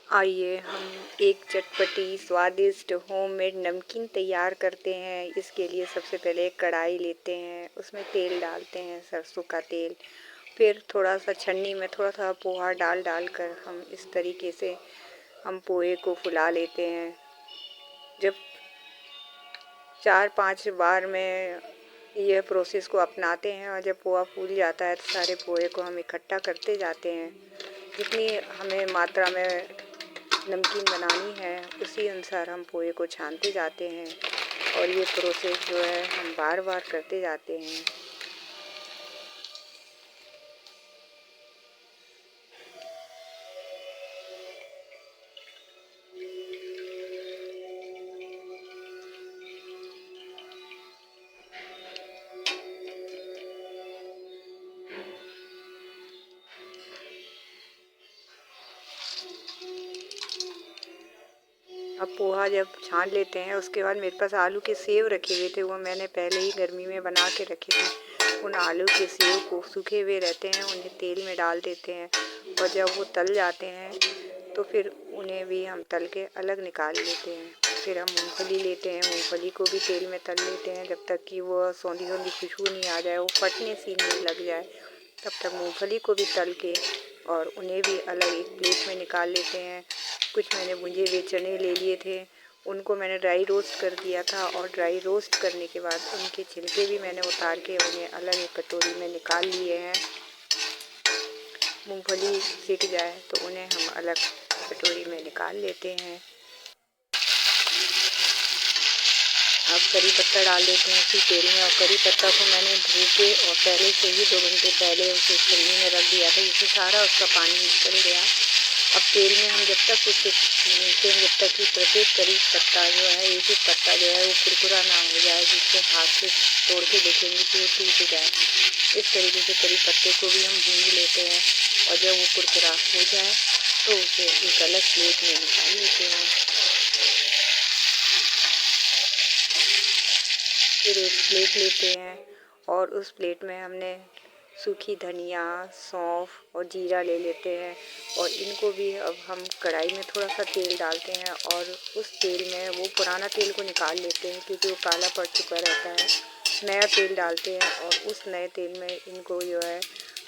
आइए हम एक चटपटी स्वादिष्ट होममेड नमकीन तैयार करते हैं। इसके लिए सबसे पहले एक कढ़ाई लेते हैं, उसमें तेल डालते हैं, सरसों का तेल। फिर थोड़ा सा छन्नी में थोड़ा सा पोहा डाल कर हम इस तरीके से हम पोहे को फुला लेते हैं। जब 4-5 बार में यह प्रोसेस को अपनाते हैं और जब पोहा फूल जाता है तो सारे पोहे को हम इकट्ठा करते जाते हैं। जितनी हमें मात्रा में नमकीन बनानी है उसी अनुसार हम पोहे को छानते जाते हैं और ये प्रोसेस जो है हम बार बार करते जाते हैं। अब पोहा जब छान लेते हैं उसके बाद मेरे पास आलू के सेव रखे हुए थे, वो मैंने पहले ही गर्मी में बना के रखे थे। उन आलू के सेव को सूखे हुए रहते हैं, उन्हें तेल में डाल देते हैं और जब वो तल जाते हैं तो फिर उन्हें भी हम तल के अलग निकाल लेते हैं। फिर हम मूंगफली लेते हैं, मूंगफली को भी तेल में तल लेते हैं जब तक कि वो सौंधी सौंधी खुशबू नहीं आ जाए, वो फटने सी नहीं लग जाए। तब तक मूंगफली को भी तल के और उन्हें भी अलग एक प्लेट में निकाल लेते हैं। कुछ मैंने भुने हुए चने ले लिए थे, उनको मैंने ड्राई रोस्ट कर दिया था और ड्राई रोस्ट करने के बाद उनके छिलके भी मैंने उतार के उन्हें अलग एक कटोरी में निकाल लिए हैं। मूंगफली सिक जाए तो उन्हें हम अलग कटोरी में निकाल लेते हैं। अब करी पत्ता डाल देते हैं उसी तेल में और करी पत्ता को मैंने धो के और पहले से ही 2 घंटे पहले उसे छन्नी में रख दिया था, जिससे सारा उसका पानी निकल गया। अब तेल में हम जब तक उसे भूनते हैं जब तक कि प्रत्येक करी पत्ता जो है एक एक पत्ता जो है वो कुरकुरा ना हो जाए, जिससे हाथ से तोड़ के देखेंगे कि वो टूट जाए। इस तरीके से करी पत्ते को भी हम भून लेते हैं और जब वो कुरकुरा हो जाए तो उसे एक अलग प्लेट में निकाल लेते हैं। फिर एक प्लेट लेते हैं और उस प्लेट में हमने सूखी धनिया, सौंफ और जीरा ले लेते हैं और इनको भी अब हम कढ़ाई में थोड़ा सा तेल डालते हैं और उस तेल में वो पुराना तेल को निकाल लेते हैं क्योंकि वो काला पड़ चुका रहता है। नया तेल डालते हैं और उस नए तेल में इनको जो है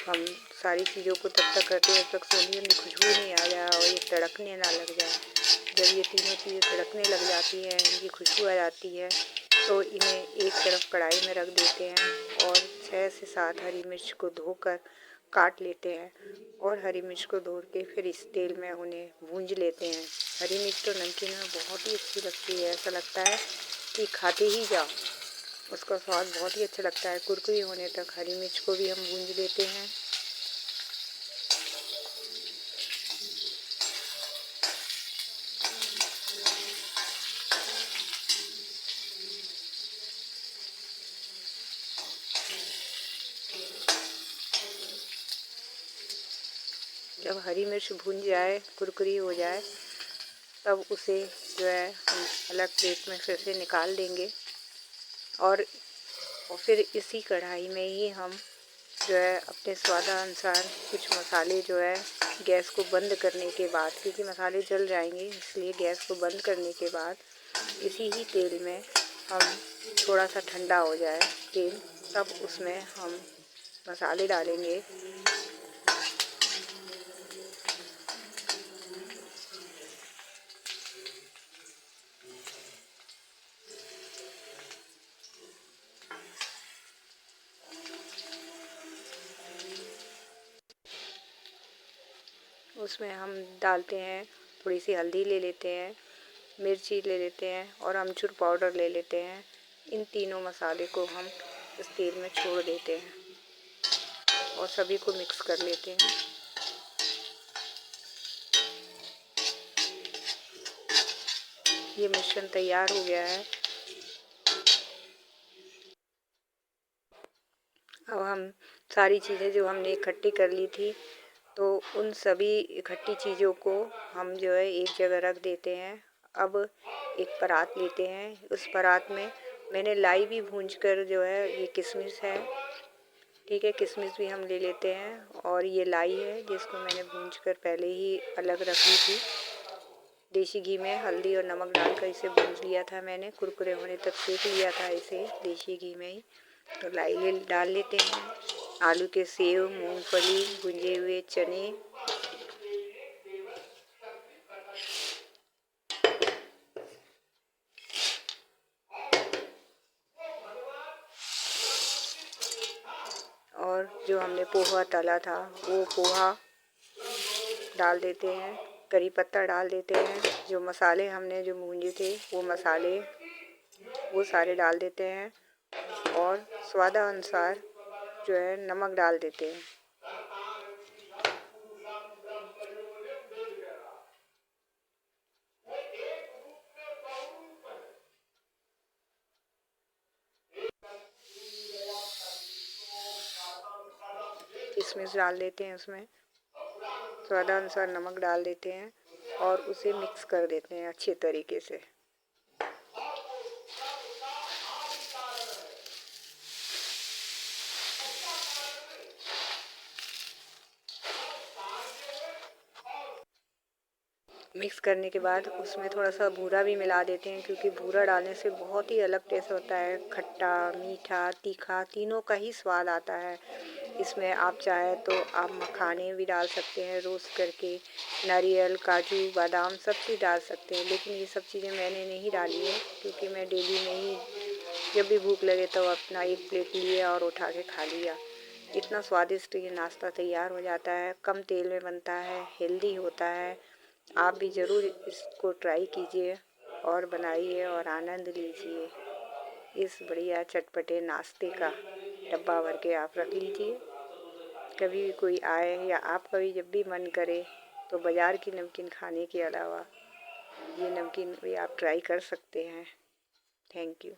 हम सारी चीज़ों को तब तक करते हैं जब तक सोंधी खुशबू नहीं आ जाए और ये तड़कने ना लग जाए। जब ये तीनों चीज़ें तड़कने लग जाती हैं, इनकी खुशबू आ जाती है तो इन्हें एक तरफ कढ़ाई में रख देते हैं और 6 से 7 हरी मिर्च को धोकर काट लेते हैं और हरी मिर्च को धो के फिर इस तेल में उन्हें भूंज लेते हैं। हरी मिर्च तो नमकीन में बहुत ही अच्छी लगती है, ऐसा लगता है कि खाते ही जाओ। उसका स्वाद बहुत ही अच्छा लगता है। कुरकुरी होने तक हरी मिर्च को भी हम भूंज लेते हैं। जब हरी मिर्च भून जाए, कुरकुरी हो जाए, तब उसे जो है हम अलग प्लेट में फिर से निकाल देंगे और फिर इसी कढ़ाई में ही हम जो है अपने स्वादानुसार कुछ मसाले जो है गैस को बंद करने के बाद, क्योंकि मसाले जल जाएंगे इसलिए गैस को बंद करने के बाद इसी ही तेल में हम थोड़ा सा ठंडा हो जाए तेल, तब उसमें हम मसाले डालेंगे। उसमें हम डालते हैं थोड़ी सी हल्दी ले लेते हैं, मिर्ची ले लेते हैं और अमचूर पाउडर ले लेते हैं। इन तीनों मसाले को हम इस तेल में छोड़ देते हैं और सभी को मिक्स कर लेते हैं। ये मिश्रण तैयार हो गया है। अब हम सारी चीज़ें जो हमने इकट्ठी कर ली थी तो उन सभी इकट्ठी चीज़ों को हम जो है एक जगह रख देते हैं। अब एक परात लेते हैं, उस परात में मैंने लाई भी भूंजकर जो है, ये किशमिश है, ठीक है, किशमिश भी हम ले लेते हैं और ये लाई है जिसको मैंने भूंजकर पहले ही अलग रखी थी। देसी घी में हल्दी और नमक डालकर इसे भून लिया था मैंने, कुरकुरे होने तक सेक लिया था इसे देसी घी में ही। तो लाई डाल लेते हैं आलू के सेव, मूंगफली, भुंजे हुए चने, और जो हमने पोहा तला था वो पोहा डाल देते हैं, करी पत्ता डाल देते हैं, जो मसाले हमने जो भूंजे थे वो मसाले वो सारे डाल देते हैं, और स्वादानुसार जो है नमक डाल देते हैं। किशमिश डाल देते हैं उसमें, स्वादानुसार नमक डाल देते हैं और उसे मिक्स कर देते हैं अच्छे तरीके से। मिक्स करने के बाद उसमें थोड़ा सा बूरा भी मिला देते हैं, क्योंकि बूरा डालने से बहुत ही अलग टेस्ट होता है, खट्टा, मीठा, तीखा तीनों का ही स्वाद आता है। इसमें आप चाहें तो आप मखाने भी डाल सकते हैं रोस्ट करके, नारियल, काजू, बादाम सब चीज़ डाल सकते हैं, लेकिन ये सब चीज़ें मैंने नहीं डाली है, क्योंकि मैं डेली में ही जब भी भूख लगे तो अपना एक प्लेट लिया और उठा के खा लिया। इतना स्वादिष्ट ये नाश्ता तैयार हो जाता है, कम तेल में बनता है, हेल्दी होता है। आप भी ज़रूर इसको ट्राई कीजिए और बनाइए और आनंद लीजिए। इस बढ़िया चटपटे नाश्ते का डब्बा भर के आप रख लीजिए। कभी भी कोई आए या आप कभी जब भी मन करे तो बाज़ार की नमकीन खाने के अलावा ये नमकीन भी आप ट्राई कर सकते हैं। Thank you.